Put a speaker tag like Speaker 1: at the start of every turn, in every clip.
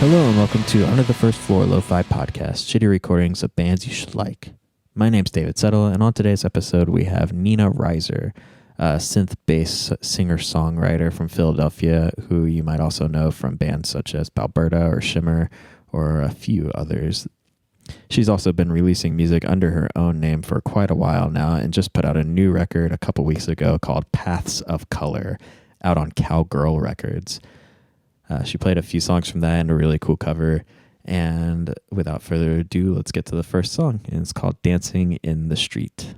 Speaker 1: Hello and welcome to Under the First Floor Lo-Fi Podcast, shitty recordings of bands you should like. My name's David Settle, and on today's episode we have Nina Ryser, a synth-bass singer-songwriter from Philadelphia, who you might also know from bands such as Balberta or Shimmer or a few others. She's also been releasing music under her own name for quite a while now and just put out a new record a couple weeks ago called Paths of Color, out on Cowgirl Records. She played a few songs from that and a really cool cover. And without further ado, let's get to the first song. And it's called Dancing in the Street.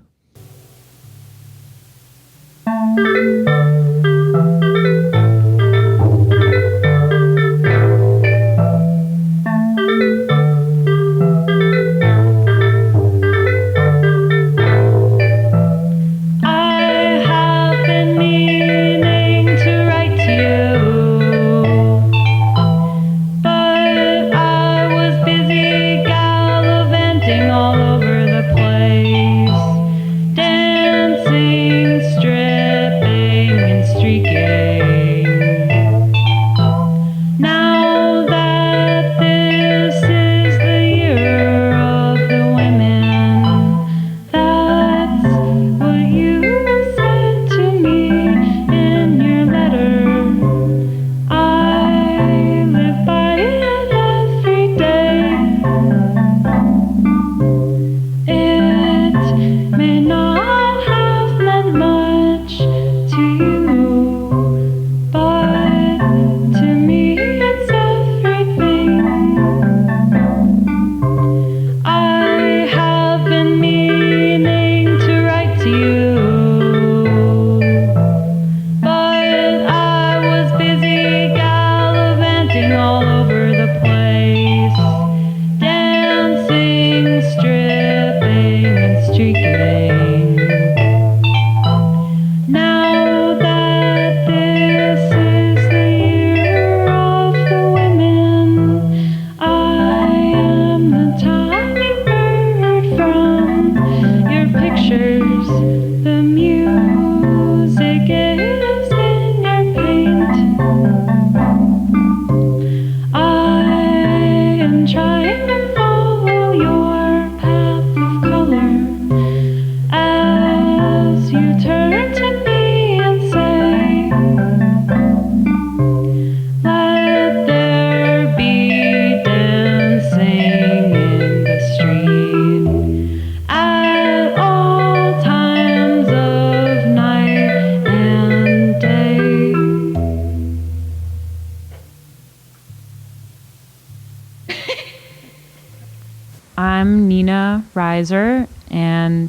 Speaker 2: I'm Nina Ryser, and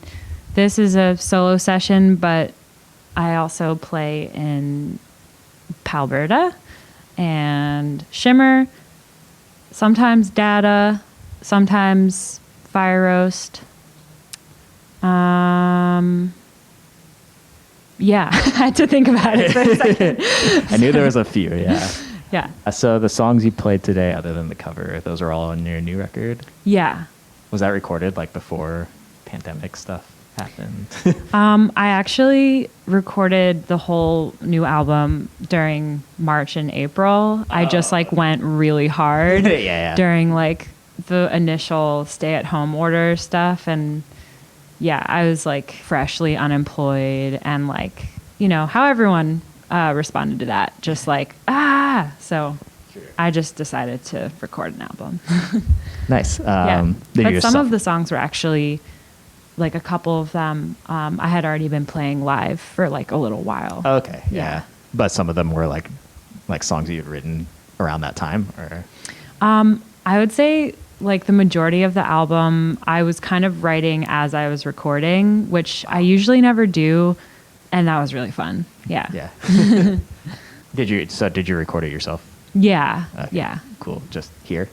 Speaker 2: this is a solo session, but I also play in Balberta and Shimmer, sometimes Data, sometimes Fire Roast. Yeah, I had to think about it for a second.
Speaker 1: I knew there was a few, yeah.
Speaker 2: Yeah.
Speaker 1: So the songs you played today, other than the cover, those are all on your new record?
Speaker 2: Yeah.
Speaker 1: Was that recorded like before pandemic stuff happened?
Speaker 2: I actually recorded the whole new album during March and April. I just went really hard during the initial stay-at-home order stuff, and yeah, I was freshly unemployed, and how everyone responded to that, just so I just decided to record an album.
Speaker 1: Nice.
Speaker 2: But some of the songs were actually, a couple of them, I had already been playing live for a little while.
Speaker 1: Okay, yeah. But some of them were like songs you'd written around that time, or?
Speaker 2: I would say the majority of the album, I was kind of writing as I was recording, which I usually never do, and that was really fun. Yeah.
Speaker 1: Yeah. Did you record it yourself?
Speaker 2: Yeah.
Speaker 1: Okay.
Speaker 2: Yeah.
Speaker 1: Cool. Just here?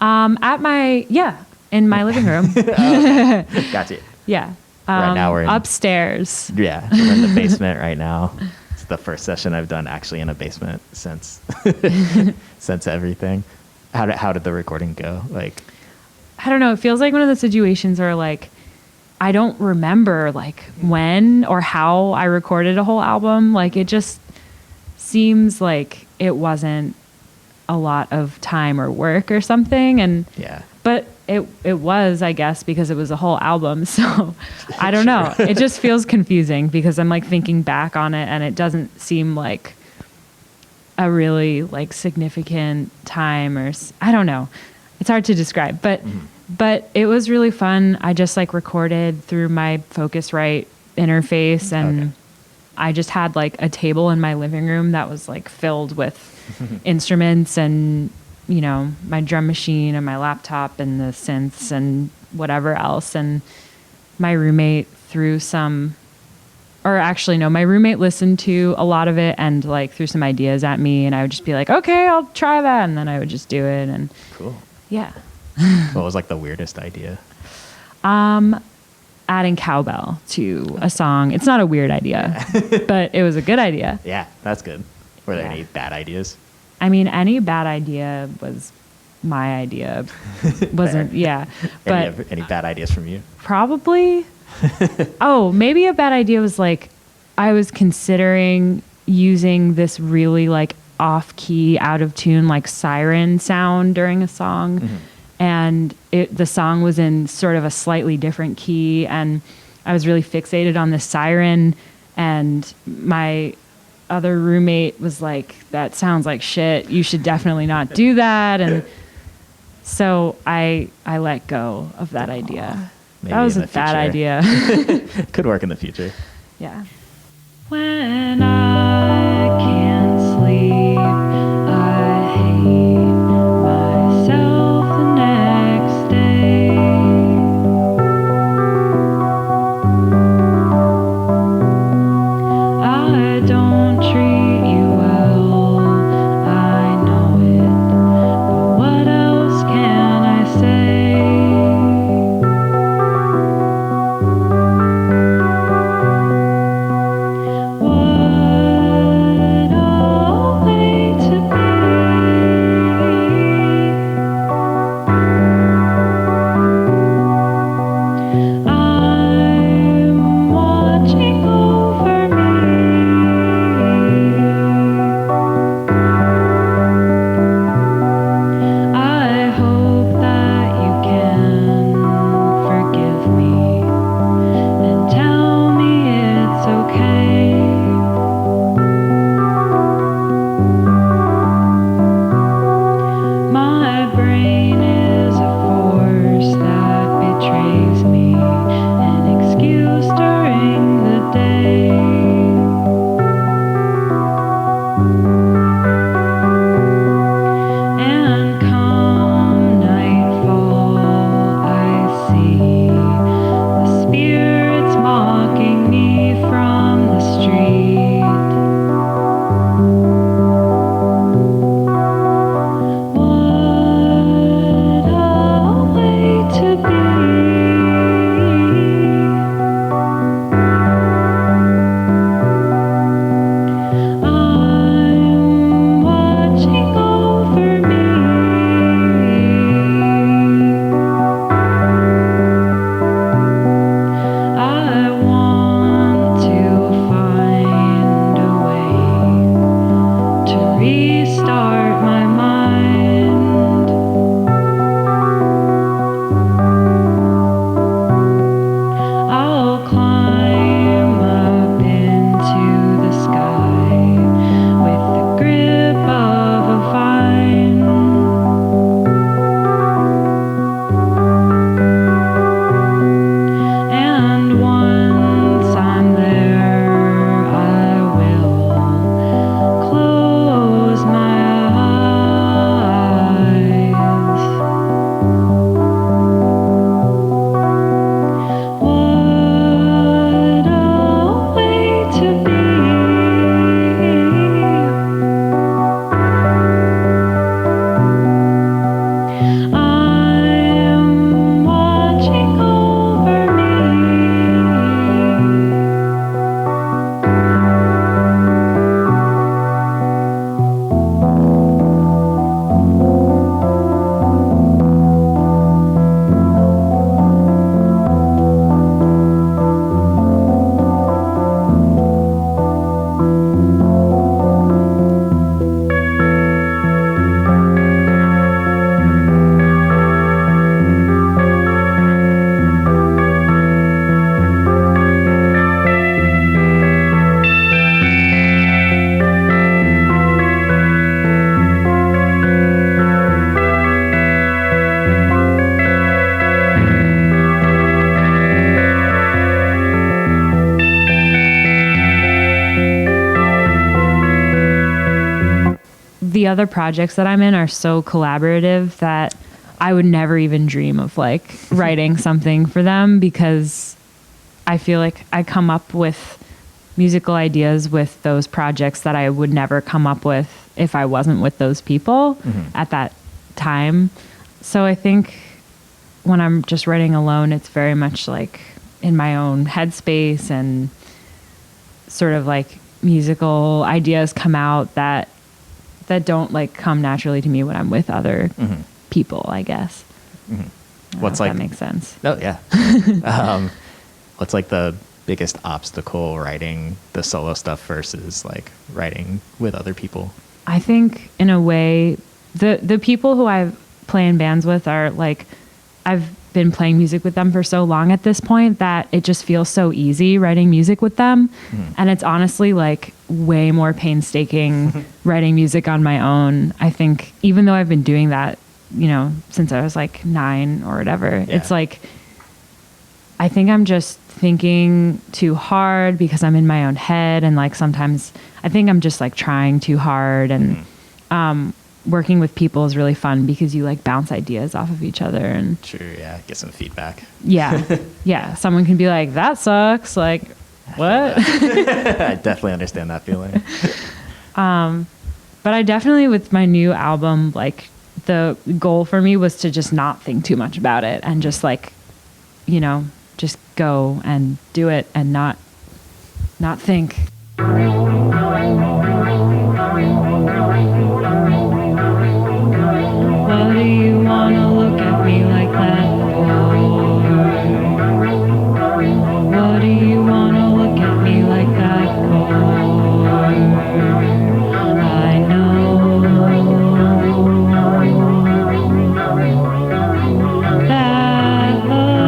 Speaker 2: In my living room.
Speaker 1: Okay. Gotcha.
Speaker 2: Yeah.
Speaker 1: Right now we're
Speaker 2: upstairs.
Speaker 1: Yeah. We're in the basement right now. It's the first session I've done actually in a basement since everything. How did the recording go?
Speaker 2: I don't know. It feels like one of the situations where I don't remember when or how I recorded a whole album. It just seems like it wasn't a lot of time or work or something. And
Speaker 1: Yeah.
Speaker 2: but it was, I guess, because it was a whole album. So I don't know. It just feels confusing because I'm like thinking back on it and it doesn't seem like a really like significant time I don't know. It's hard to describe, but it was really fun. I just like recorded through my Focusrite interface and I just had like a table in my living room that was like filled with instruments and, you know, my drum machine and my laptop and the synths and whatever else. And my roommate threw my roommate listened to a lot of it and like threw some ideas at me and I would just be like, okay, I'll try that. And then I would just do it. And
Speaker 1: cool.
Speaker 2: Yeah.
Speaker 1: What was like the weirdest idea?
Speaker 2: Adding cowbell to a song. It's not a weird idea, but it was a good idea.
Speaker 1: Yeah, that's good. Were there any bad ideas?
Speaker 2: I mean, any bad idea was my idea. Wasn't, yeah. But
Speaker 1: any bad ideas from you?
Speaker 2: Probably. Oh, maybe a bad idea was like, I was considering using this really like off key, out of tune, like siren sound during a song. Mm-hmm. And the song was in sort of a slightly different key. And I was really fixated on the siren. And my other roommate was like, that sounds like shit. You should definitely not do that. And so I let go of that idea.
Speaker 1: Maybe
Speaker 2: that was a bad idea.
Speaker 1: Could work in the future.
Speaker 2: Yeah. When I can't sleep, I hate myself the next day. I don't treat you well, I know it, but what else can I say? other projects that I'm in are so collaborative that I would never even dream of like writing something for them, because I feel like I come up with musical ideas with those projects that I would never come up with if I wasn't with those people at that time. So I think when I'm just writing alone, it's very much like in my own headspace, and sort of like musical ideas come out that don't like come naturally to me when I'm with other people, I guess.
Speaker 1: What's like,
Speaker 2: that makes sense?
Speaker 1: Oh yeah. What's like the biggest obstacle writing the solo stuff versus like writing with other people?
Speaker 2: I think in a way, the people who I play in bands with are like, I've been playing music with them for so long at this point that it just feels so easy writing music with them. And it's honestly like way more painstaking writing music on my own. I think even though I've been doing that, you know, since I was like 9 or whatever, it's like, I think I'm just thinking too hard because I'm in my own head. And like, sometimes I think I'm just like trying too hard, and, working with people is really fun because you like bounce ideas off of each other, and
Speaker 1: get some feedback.
Speaker 2: Someone can be like, that sucks, like what?
Speaker 1: I definitely understand that feeling.
Speaker 2: But I definitely, with my new album, like the goal for me was to just not think too much about it, and just like, you know, just go and do it and not think. What do you wanna look at me like that for? What do you wanna look at me like that for? I know that look.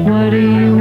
Speaker 2: What do you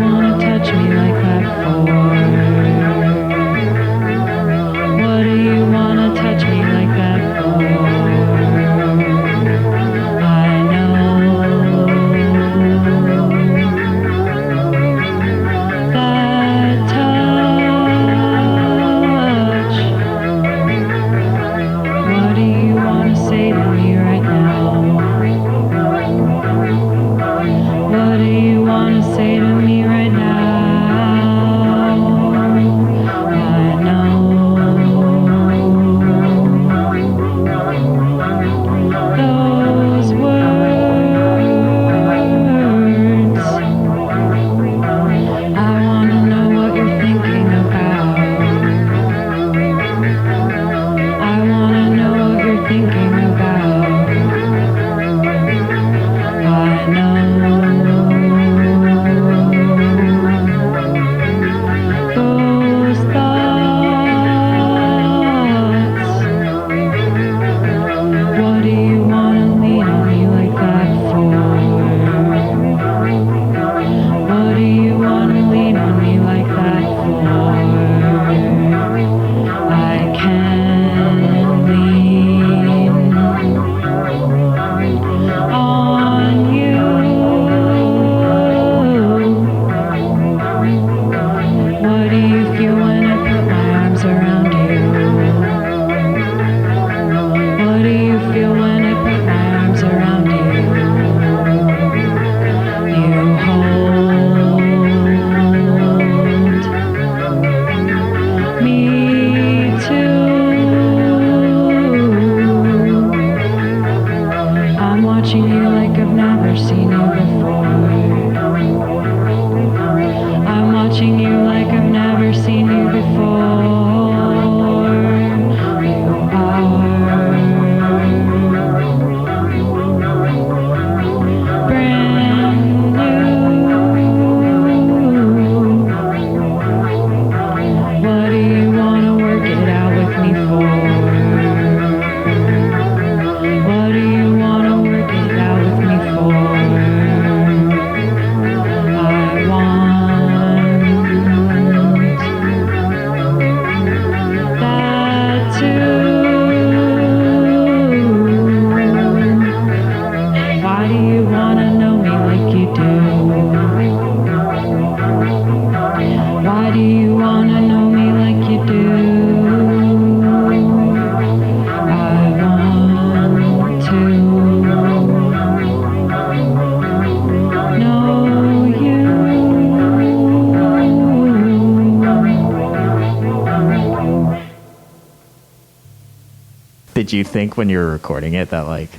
Speaker 1: Did you think when you were recording it that like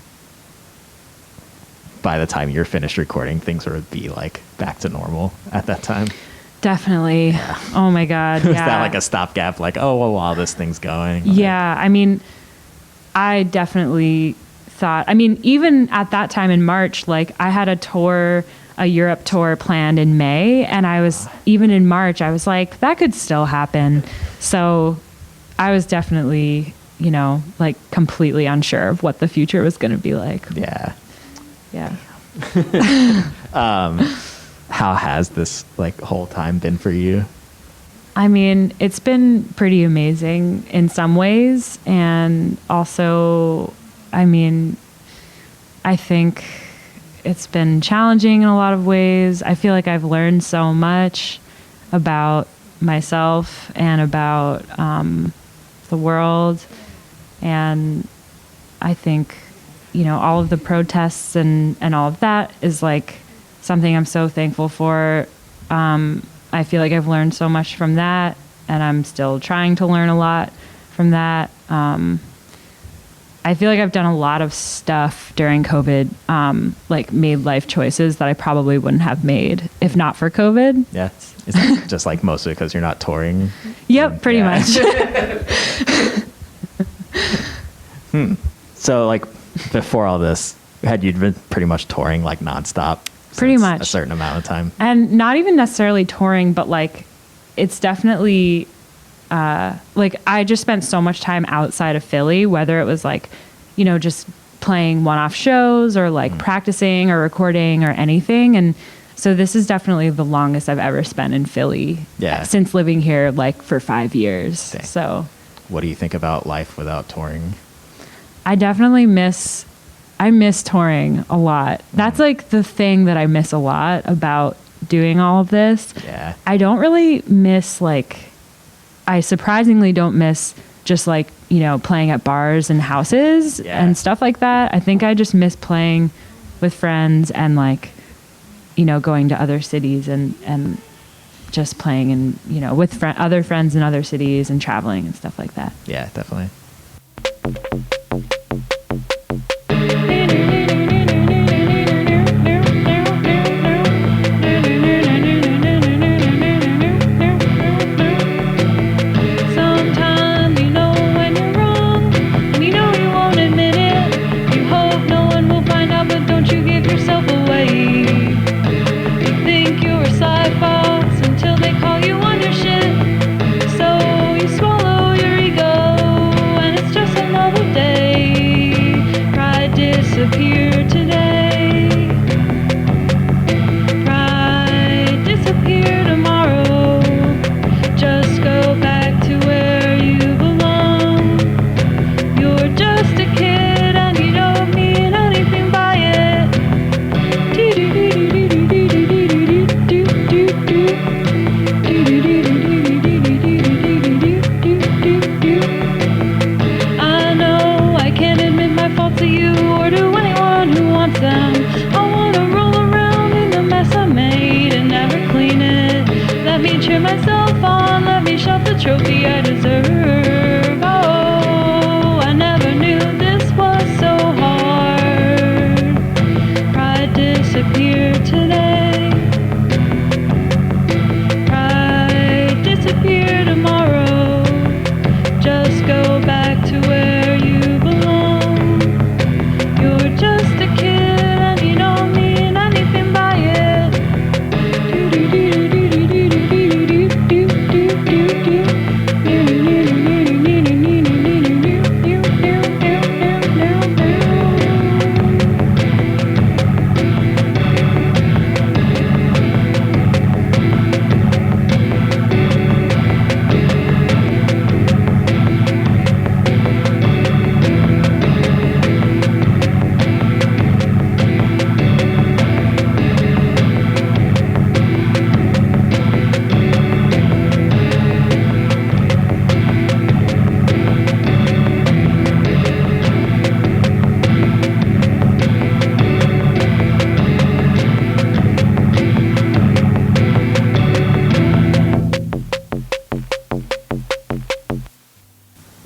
Speaker 1: by the time you're finished recording, things would be like back to normal at that time?
Speaker 2: Definitely. Yeah. Oh my God.
Speaker 1: Was that like a stopgap? Like, oh, well, while this thing's going? Like,
Speaker 2: yeah. I mean, I definitely thought, I mean, even at that time in March, like I had a Europe tour planned in May. And I was, even in March, I was like, that could still happen. So I was definitely, you know, like completely unsure of what the future was going to be like.
Speaker 1: Yeah.
Speaker 2: Yeah.
Speaker 1: How has this like whole time been for you?
Speaker 2: I mean, it's been pretty amazing in some ways. And also, I mean, I think it's been challenging in a lot of ways. I feel like I've learned so much about myself and about the world. And I think, you know, all of the protests and all of that is like something I'm so thankful for. I feel like I've learned so much from that, and I'm still trying to learn a lot from that. I feel like I've done a lot of stuff during COVID, like made life choices that I probably wouldn't have made if not for COVID.
Speaker 1: Yeah. Is that just like mostly because you're not touring?
Speaker 2: Yep, pretty much.
Speaker 1: So like before all this, had you been pretty much touring like nonstop?
Speaker 2: Pretty much.
Speaker 1: A certain amount of time.
Speaker 2: And not even necessarily touring, but like it's definitely like I just spent so much time outside of Philly, whether it was like, you know, just playing one-off shows or like practicing or recording or anything. And so this is definitely the longest I've ever spent in Philly since living here like for 5 years.
Speaker 1: Dang.
Speaker 2: So
Speaker 1: what do you think about life without touring?
Speaker 2: I definitely miss touring a lot. That's like the thing that I miss a lot about doing all of this.
Speaker 1: Yeah.
Speaker 2: I don't really miss I surprisingly don't miss just like, you know, playing at bars and houses and stuff like that. I think I just miss playing with friends and like, you know, going to other cities and just playing and, you know, with other friends in other cities and traveling and stuff like that.
Speaker 1: Yeah, definitely.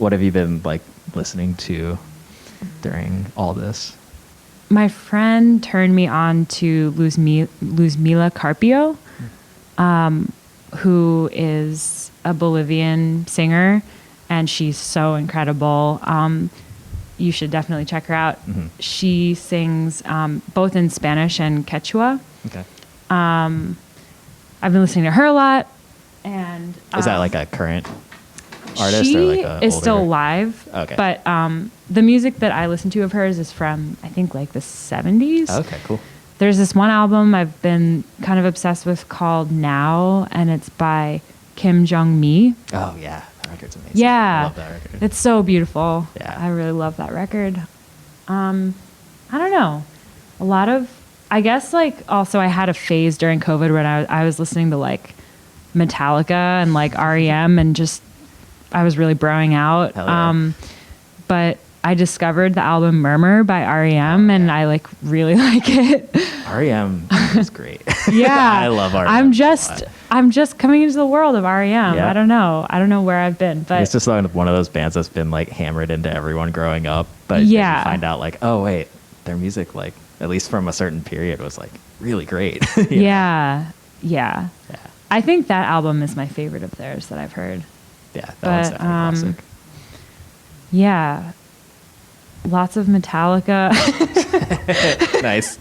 Speaker 1: what have you been like listening to during all this?
Speaker 2: My friend turned me on to Luzmila Carpio, who is a Bolivian singer, and she's so incredible. You should definitely check her out. Mm-hmm. She sings both in Spanish and Quechua.
Speaker 1: Okay.
Speaker 2: I've been listening to her a lot. And
Speaker 1: is that like a current artist?
Speaker 2: She
Speaker 1: or like a
Speaker 2: is
Speaker 1: older?
Speaker 2: still alive.
Speaker 1: Okay.
Speaker 2: But the music that I listen to of hers is from, I think, like the 70s.
Speaker 1: Okay, cool.
Speaker 2: There's this one album I've been kind of obsessed with called Now, and it's by Kim Jong-mi.
Speaker 1: Oh, yeah. That record's amazing.
Speaker 2: Yeah.
Speaker 1: I love that record.
Speaker 2: It's so beautiful.
Speaker 1: Yeah.
Speaker 2: I really love that record. I don't know. A lot of, I guess, like, also I had a phase during COVID when I was listening to, like, Metallica and, like, REM, and just, I was really broing out.
Speaker 1: Hell yeah.
Speaker 2: But I discovered the album Murmur by REM, and I, like, really like it.
Speaker 1: REM is great.
Speaker 2: Yeah.
Speaker 1: I love REM.
Speaker 2: I'm just coming into the world of REM.
Speaker 1: Yeah.
Speaker 2: I don't know where I've been, but
Speaker 1: it's just one of those bands that's been like hammered into everyone growing up. But
Speaker 2: yeah,
Speaker 1: you find out like, oh wait, their music, like at least from a certain period, was like really great.
Speaker 2: Yeah. I think that album is my favorite of theirs that I've heard.
Speaker 1: Yeah, that one's definitely classic.
Speaker 2: Yeah, lots of Metallica.
Speaker 1: Nice.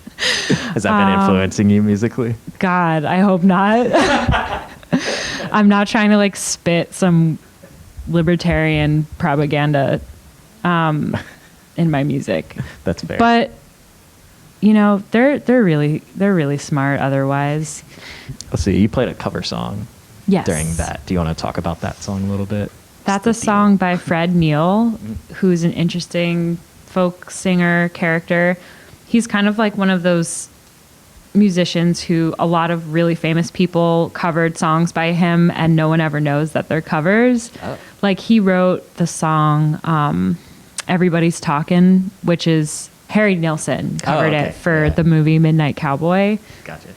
Speaker 1: Has that been influencing you musically?
Speaker 2: God, I hope not. I'm not trying to like spit some libertarian propaganda in my music.
Speaker 1: That's fair.
Speaker 2: But you know, they're really smart otherwise.
Speaker 1: Let's see, you played a cover song
Speaker 2: Yes.
Speaker 1: during that. Do you want to talk about that song a little bit?
Speaker 2: That's a song by Fred Neil, who's an interesting folk singer character. He's kind of like one of those musicians who a lot of really famous people covered songs by him, and no one ever knows that they're covers. Oh. Like he wrote the song Everybody's Talkin', which is Harry Nilsson covered it for the movie Midnight Cowboy.
Speaker 1: Gotcha.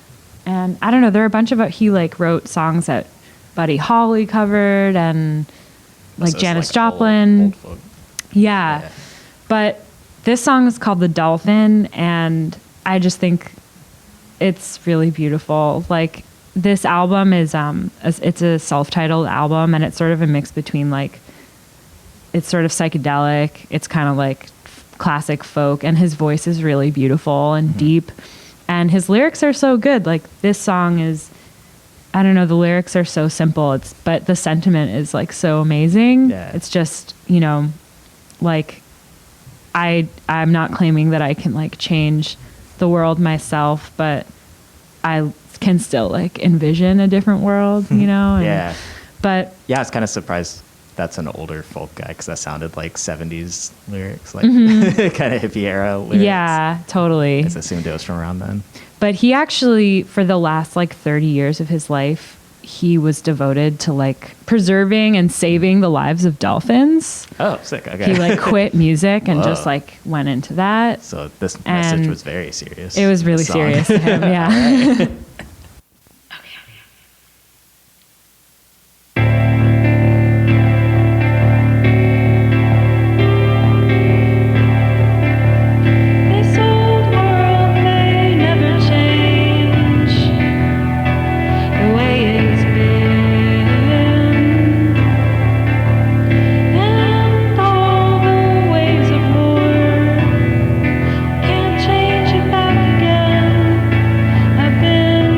Speaker 2: And I don't know, there are a bunch of he like wrote songs that Buddy Holly covered, and like
Speaker 1: so
Speaker 2: Janis
Speaker 1: like
Speaker 2: Joplin.
Speaker 1: old folk.
Speaker 2: Yeah. But this song is called The Dolphin, and I just think it's really beautiful. Like this album is it's a self-titled album, and it's sort of a mix between like, it's sort of psychedelic, it's kind of like classic folk, and his voice is really beautiful and deep, and his lyrics are so good. Like this song is, I don't know, the lyrics are so simple, but the sentiment is like so amazing.
Speaker 1: Yeah.
Speaker 2: It's just, you know, like I'm not claiming that I can like change the world myself, but I can still like envision a different world, you know?
Speaker 1: Yeah.
Speaker 2: But
Speaker 1: yeah, I was kind of surprised that's an older folk guy, because that sounded like 70s lyrics, like kind of hippie era lyrics.
Speaker 2: Yeah, totally.
Speaker 1: I just assumed it was from around then.
Speaker 2: But he actually, for the last like 30 years of his life, he was devoted to like preserving and saving the lives of dolphins.
Speaker 1: Oh, sick. Okay.
Speaker 2: He like quit music and just like went into that.
Speaker 1: So this message was very serious.
Speaker 2: It was really serious to him, yeah.
Speaker 3: I've been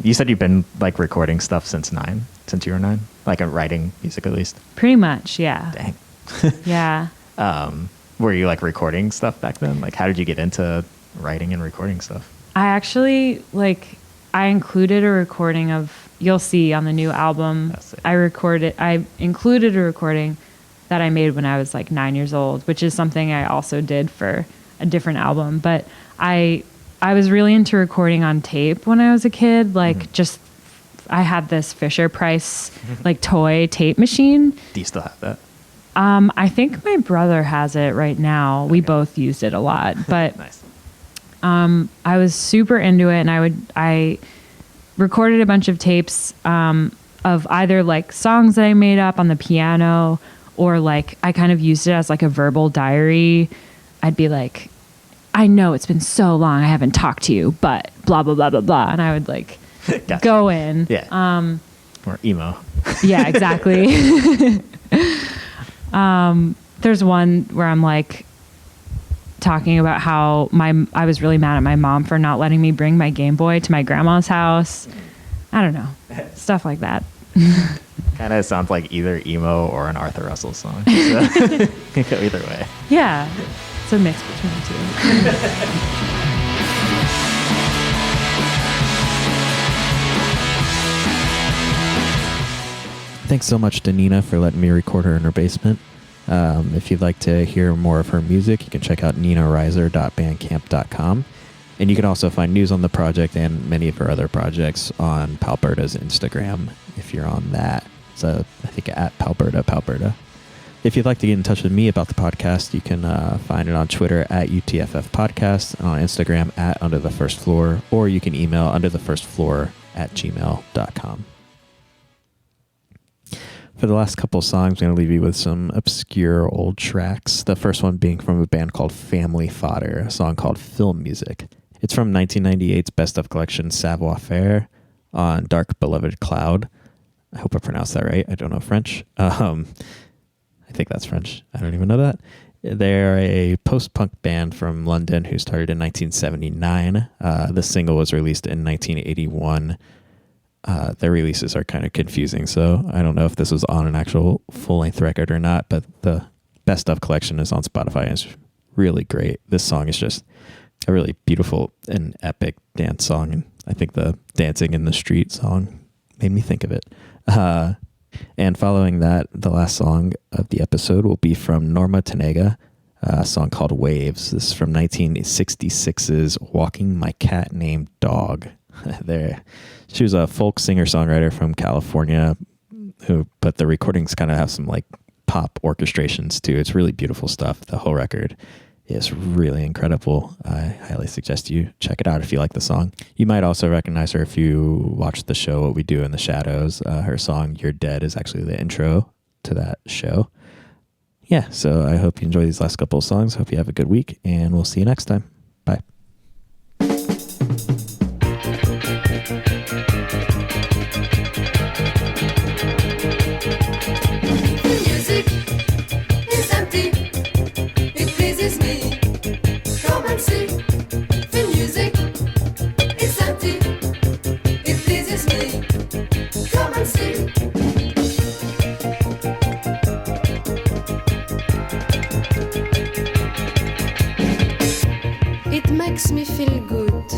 Speaker 1: You said you've been like recording stuff since you were 9, like writing music at least.
Speaker 2: Pretty much, yeah.
Speaker 1: Dang.
Speaker 2: Yeah.
Speaker 1: Were you like recording stuff back then? Like, how did you get into writing and recording stuff?
Speaker 2: I actually I included a recording of, you'll see on the new album. I included a recording that I made when I was like 9 years old, which is something I also did for a different album. But I was really into recording on tape when I was a kid. Like I had this Fisher Price like toy tape machine.
Speaker 1: Do you still have that?
Speaker 2: I think my brother has it right now. Okay. We both used it a lot, but
Speaker 1: nice.
Speaker 2: I was super into it, and I recorded a bunch of tapes of either like songs that I made up on the piano, or like I kind of used it as like a verbal diary. I'd be like, I know it's been so long I haven't talked to you, but blah blah blah blah blah, and I would like gotcha. Go in.
Speaker 1: Yeah. Or emo.
Speaker 2: Yeah, exactly. There's one where I'm like talking about how I was really mad at my mom for not letting me bring my Game Boy to my grandma's house. I don't know. Stuff like that.
Speaker 1: Kind of sounds like either emo or an Arthur Russell song. So you can go either way.
Speaker 2: Yeah. It's a mix between the two.
Speaker 1: Thanks so much to Nina for letting me record her in her basement. If you'd like to hear more of her music, you can check out ninaryser.bandcamp.com. And you can also find news on the project and many of her other projects on Palberta's Instagram, if you're on that. So I think at Palberta. If you'd like to get in touch with me about the podcast, you can find it on Twitter at UTFF Podcast, and on Instagram at Under the First Floor, or you can email underthefirstfloor@gmail.com. For the last couple songs, I'm going to leave you with some obscure old tracks. The first one being from a band called Family Fodder, a song called Film Music. It's from 1998's Best of collection Savoir Faire on Dark Beloved Cloud. I hope I pronounced that right. I don't know French. I think that's French. I don't even know that. They're a post-punk band from London who started in 1979. The single was released in 1981. Their releases are kind of confusing, so I don't know if this was on an actual full-length record or not, but the Best of collection is on Spotify, and it's really great. This song is just a really beautiful and epic dance song, and I think the Dancing in the Street song made me think of it. And following that, the last song of the episode will be from Norma Tanega, a song called Waves. This is from 1966's Walking My Cat Named Dog. She was a folk singer-songwriter from California, but the recordings kind of have some like pop orchestrations too. It's really beautiful stuff. The whole record is really incredible. I highly suggest you check it out if you like the song. You might also recognize her if you watch the show What We Do in the Shadows. Her song You're Dead is actually the intro to that show. Yeah, so I hope you enjoy these last couple of songs. Hope you have a good week, and we'll see you next time. Bye.
Speaker 3: Makes me feel good,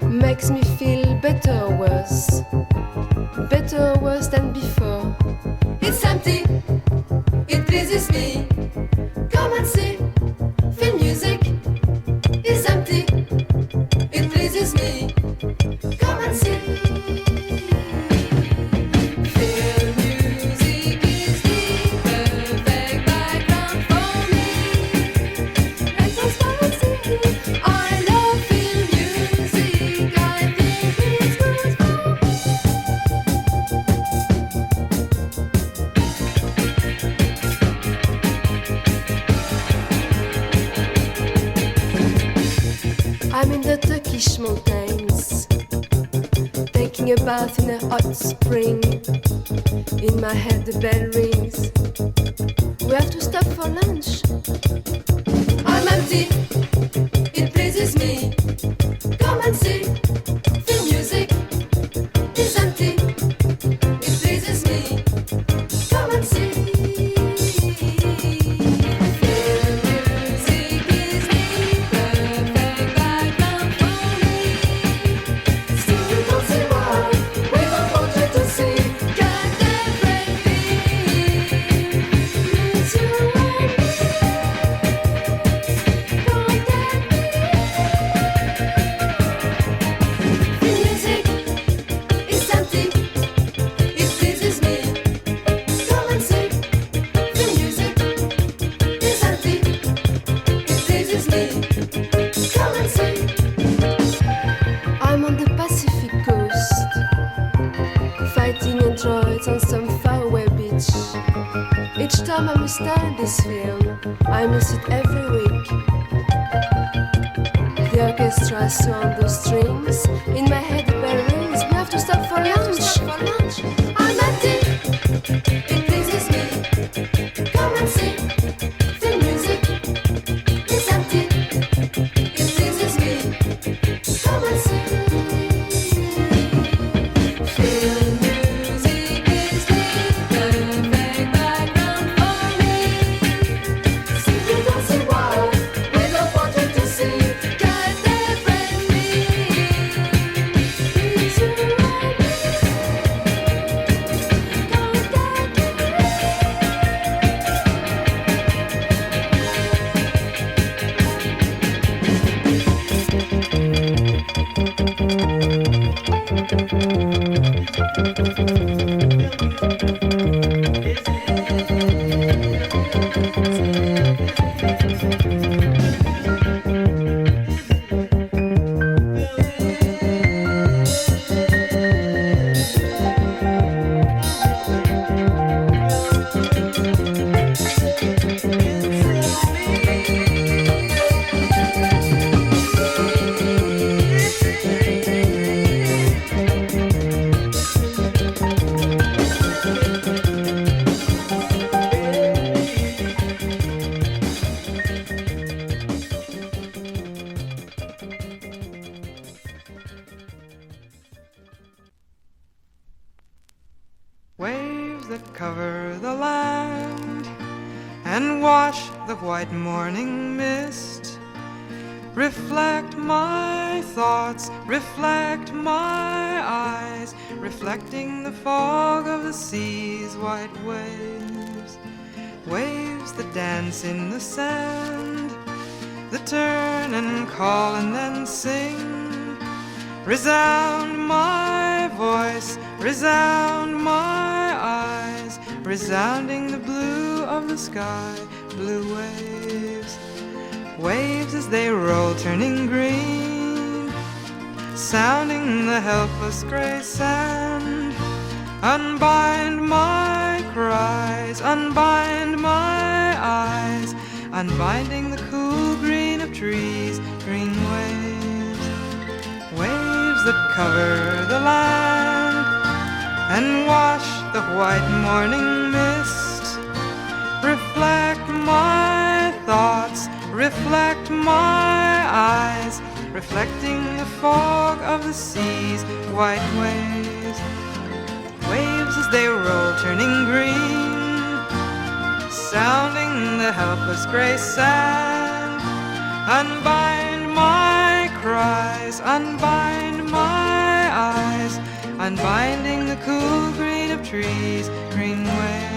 Speaker 3: makes me feel better or worse than before. It's empty, it pleases me. Come and see, feel music. It's empty, it pleases me. Come and see. I'm in the Turkish mountains, taking a bath in a hot spring. In my head the bell rings. We have to stop for lunch. I'm empty, it pleases me. Come and see, feel music. time I understand this film, I miss it every week. The orchestra swung those strings. In my head the bell rings. We have to stop for lunch. I'm empty. It pleases me. Come and see. The music is empty. It pleases me. Come and see. Film music is the perfect background for me. Simply dancing wild without wanting to see.
Speaker 4: Waves that cover the land and wash the white morning mist, reflect my thoughts, reflect my eyes, reflecting the fog of the sea's white waves. Waves that dance in the sand, that turn and call and then sing, resound my voice, resound my eyes, resounding the blue of the sky, blue waves. Waves as they roll turning green, sounding the helpless gray sand. Unbind my cries, unbind my eyes, unbinding the cool green of trees, green waves. Waves that cover the land and wash the white morning mist, reflect my thoughts, reflect my eyes, reflecting the fog of the sea's white waves. Waves as they roll turning green, sounding the helpless gray sand. Unbind my cries, unbind my eyes, unbinding the cool green of trees, green waves.